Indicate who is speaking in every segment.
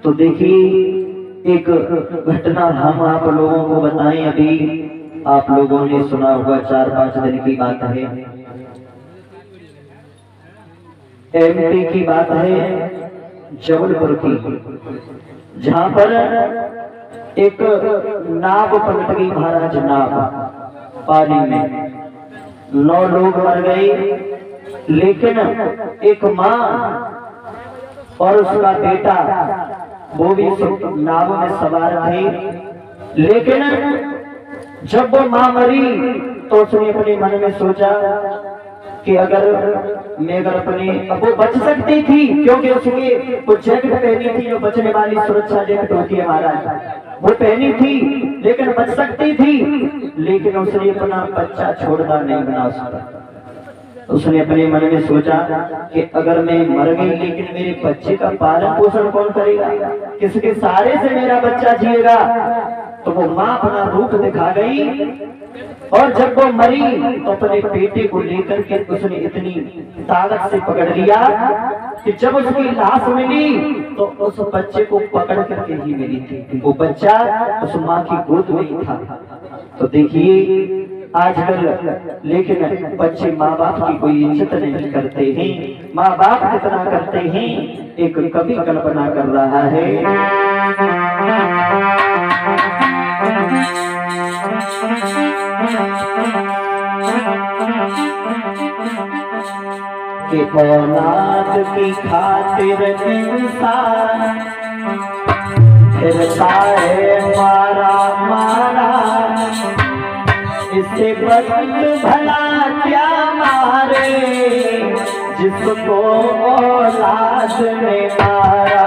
Speaker 1: तो देखिए एक घटना हम आप लोगों को बताएं। अभी आप लोगों ने सुना होगा, 4-5 दिन की बात है, एमपी की बात है, जबलपुर की, जहां पर एक नाव पलट गई महाराज। नाव पानी में 9 लोग मर गए, लेकिन एक माँ और उसका बेटा वो भी नाव में सवार थे। लेकिन जब वो माँ मरी तो उसने अपने मन में सोचा कि अगर अपने, अब वो बच सकती थी क्योंकि उसने वो जैकेट पहनी थी, जो बचने वाली सुरक्षा जैकेट होती है महाराज, वो पहनी थी, लेकिन बच सकती थी। लेकिन उसने अपना बच्चा छोड़ना नहीं बना सकता। उसने अपने मन में सोचा कि अगर मैं मर गई, लेकिन मेरे बच्चे का पालन पोषण कौन करेगा, किसके सहारे से मेरा बच्चा जिएगा। तो वो माँ अपना रूप दिखा गई, और जब वो मरी तो अपने बेटे को लेकर के उसने इतनी ताकत से पकड़ लिया कि जब उसकी लाश मिली तो उस बच्चे को पकड़ करके ही मिली थी। वो बच्चा उस माँ की गोद में ही था। तो देखिए आजकल लेकिन बच्चे माँ बाप की कोई इज्जत नहीं करते हैं। माँ बाप कितना करते हैं, एक कवि कल्पना कर रहा है। कि औलाद की खातिर इंसान फिरता है मारा मारा, इससे बदल भला क्या मारे जिसको औलाद ने मारा।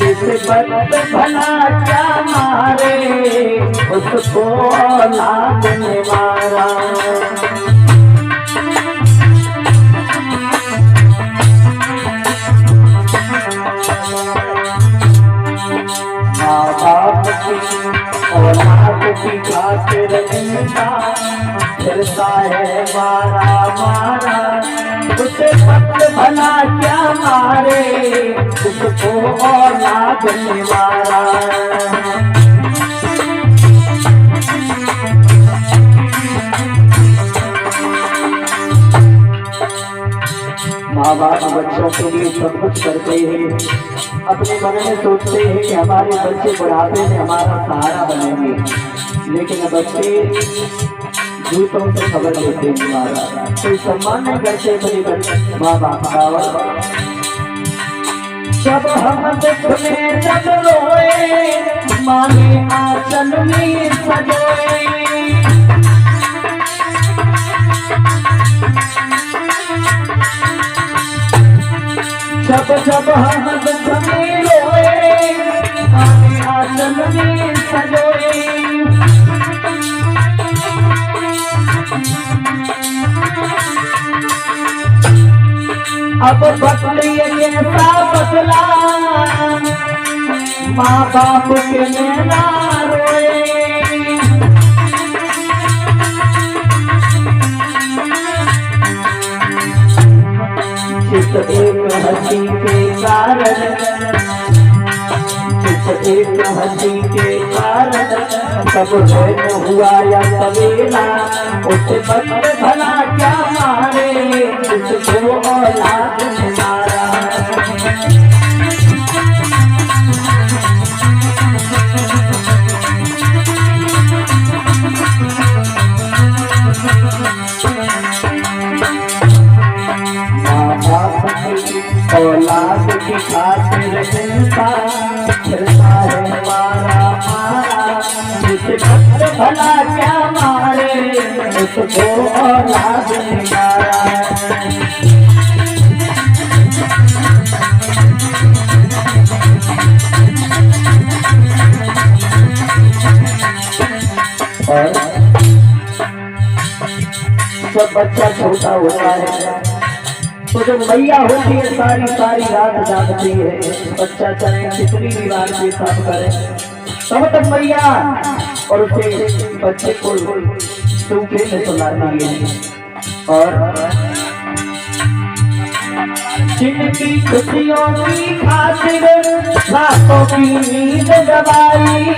Speaker 1: इससे बदल भला क्या मारे उसको औलाद ने मारा। माँ बाप की औलाद की खातिर इंसान फिरता है मारा मारा, उसे पत्त भला क्या मारे उसको औलाद ने मारा। माँ बाप बच्चों के लिए सब कुछ करते हैं, अपने मन में सोचते हैं कि हमारे बच्चे बुढ़ापे में हमारा सहारा बनेंगे, लेकिन बच्चे दूसरों से खबर लेते हैं, हमारा कोई सम्मान नहीं करते अपने माँ बाप का। जब हम दुख में जब रोए मांगे आंचल में सजोए, जब जब हम दुख में रोए मांगे आंचल में सजोए, अब बदलिए कैसा बदला माँ बाप के नैना रोए। जिस एक हंसी के कारण, जिस एक हंसी के कारण सब दिन हुआ या सवेला, उससे बदले भला क्या मारे जिसको औलाद ने मारा। माँ बाप की औलाद की खातिर इंसान फिरता है मारा मारा, जिसे बदले भला क्या मारे उसको औलाद ने मारा। और जब बच्चा छोटा होता है तो जो मैया होती है सारी सारी रात जागती है, बच्चा चाहे कितनी भी बार पेशाब करे तब तक मैया और उसे बच्चे को सूखे में सुलाती है। और जिनकी खुशियों की खातिर रातों की नींद दबाई,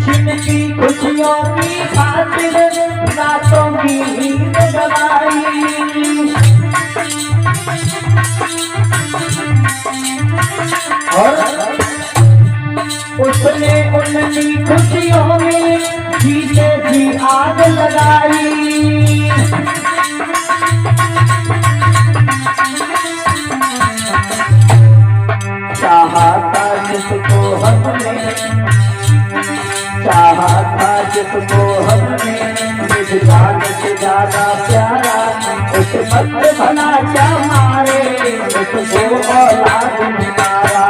Speaker 1: जिनकी खुशियों की खातिर रातों की नींद दबाई, और उसने उनकी खुशियों में जीते जी आग लगाई। चाहा था जिसको हमने, चाहा था जिसको हमने निज जान से ज्यादा प्यारा, उस वक्त भला क्या मारे उसको औलाद निकारा।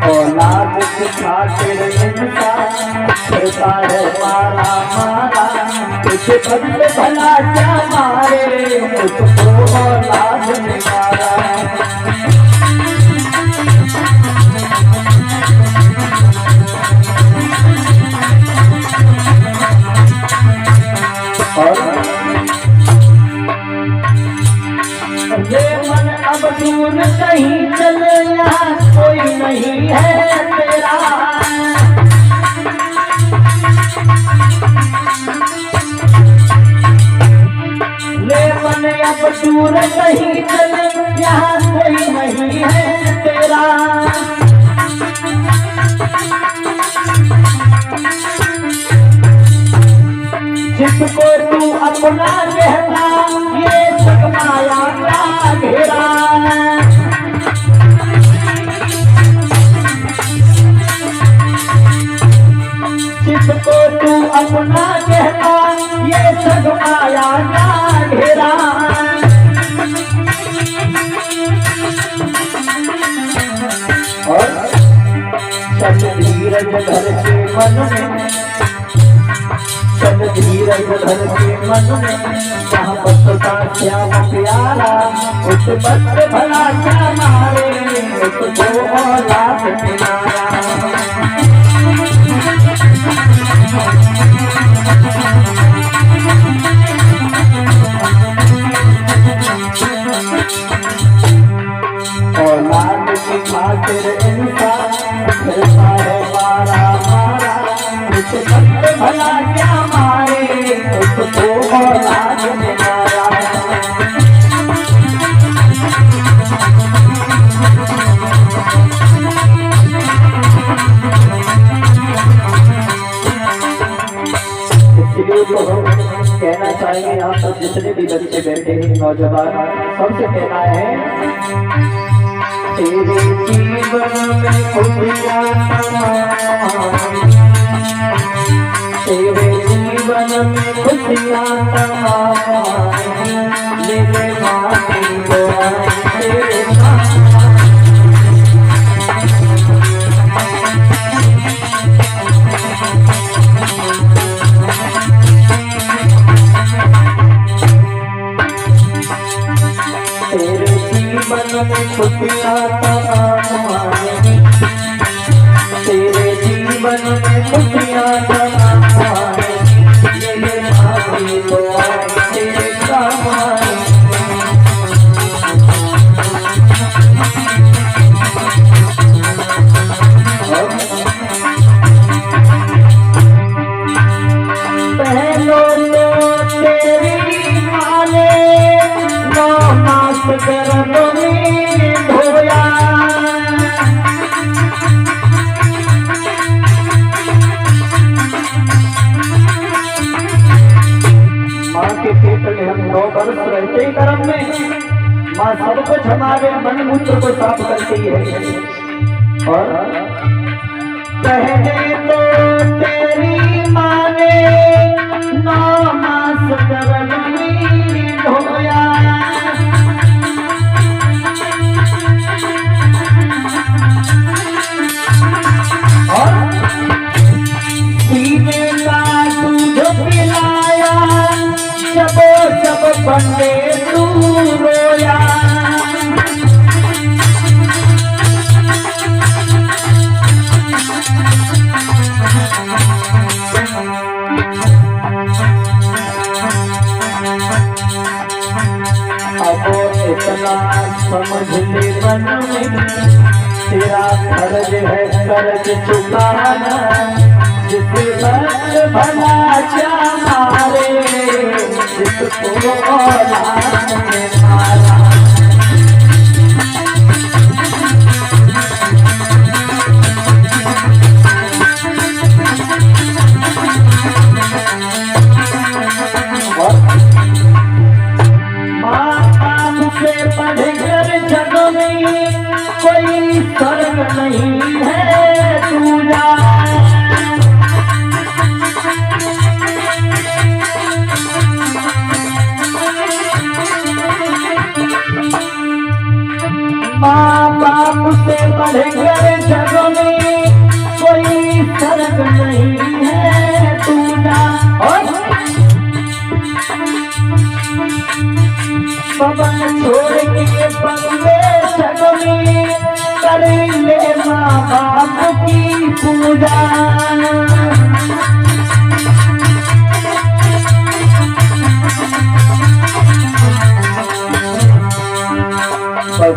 Speaker 1: औलाद की खातिर इंसान करता है मारा मारा, कुछ बदले भला क्या मारे उसको औलाद निकारा। मन अब दूर कहीं चले, यहाँ कोई नहीं है तेरा। ले मन अब दूर कहीं चले, यहाँ कोई नहीं है तेरा। जिसको तू अपना कहना ये माया का घेरा, जिसको तू अपना कहना ये सब माया का घेरा। और सब धीरज धर के मन में, सब धीरज धर के मन में, जहाँ बसता श्याम प्यारा उस वक्त भला क्या मारे उसको औलाद निकारा। औलाद की खातिर इंसान करता है मारा मारा, उस वक्त भला क्या मारे उसको औलाद निकारा। इसलिए तो हम कहना चाहेंगे यहाँ पर जितने भी बच्चे बैठे हैं नौजवान, सबसे कहना है तेरे जीवन में खुशियाँ तमाम, तेरे जीवन में खुशियाँ तमाम, मेरे माटी को तेरे जीवन में खुशियाँ तमाम, तेरे जीवन में खुशियाँ तमाम, मेरे भाभी को तेरे काम आए। पहलो तो तेरी माने 9 मास गर्भ में धोया, माँ के पेट में हम 9 वर्ष रहते ही गर्भ में, माँ सब कुछ हमारे मन मूत्र को साफ करती है। और पहले तो तेरी माँ ने 9 मास गर्भ में धोया, और सीने का दूध पिलाया जब जब बंदे तू रोया। अब इतना समझ ले मन में, तेरा फर्ज है कर्ज चुकाना, जिसे बस भला क्या मारे, जिसको औलाद ने मारा। पढ़कर जग में कोई स्वर्ग नहीं है तू जान। माँ बाप से पढ़कर जग में कोई स्वर्ग नहीं है तू जान। पवन छोड़ के बंदे सगमी कर ले माँ बाप की पूजा।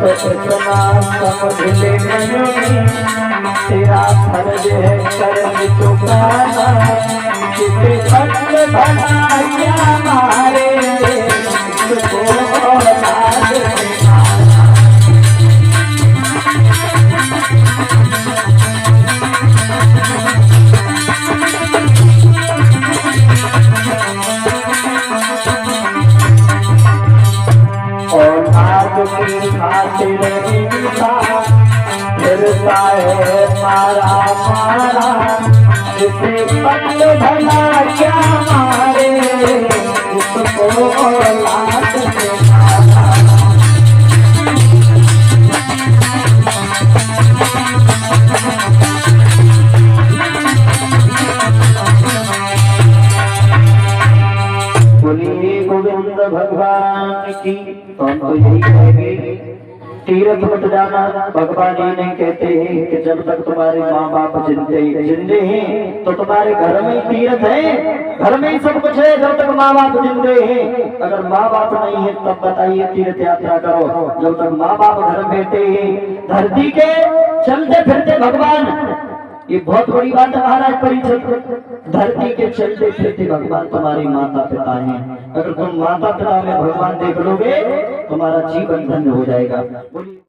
Speaker 1: बस इतना समझ ले नहीं, तेरा फर्ज है कर्ज चुकाना, जिसे भक्त भला क्या मारे, की खातिर फिरता है मारा मारा, जिसे पट भला क्या मारे, उसको औलाद ने मारा। बोलिए गोविंद भगवान की। तो हम तो यही कहेंगे, तीर्थ मत जाना। भगवान ये नहीं कहते हैं कि जब तक तुम्हारे माँ बाप जिंदे हैं तो तुम्हारे घर में ही तीर्थ है, घर में ही सब कुछ है जब तक माँ बाप जिंदे हैं। अगर माँ बाप नहीं है तब बताइए तीर्थ यात्रा करो। जब तक माँ बाप घर बैठे हैं, धरती के चलते फिरते भगवान, ये बहुत बड़ी बात है महाराज परीक्षित, धरती के चलते फिरते भगवान तुम्हारे माता पिता हैं। अगर तुम माता पिता में भगवान देख लोगे तुम्हारा जीवन धन्य हो जाएगा।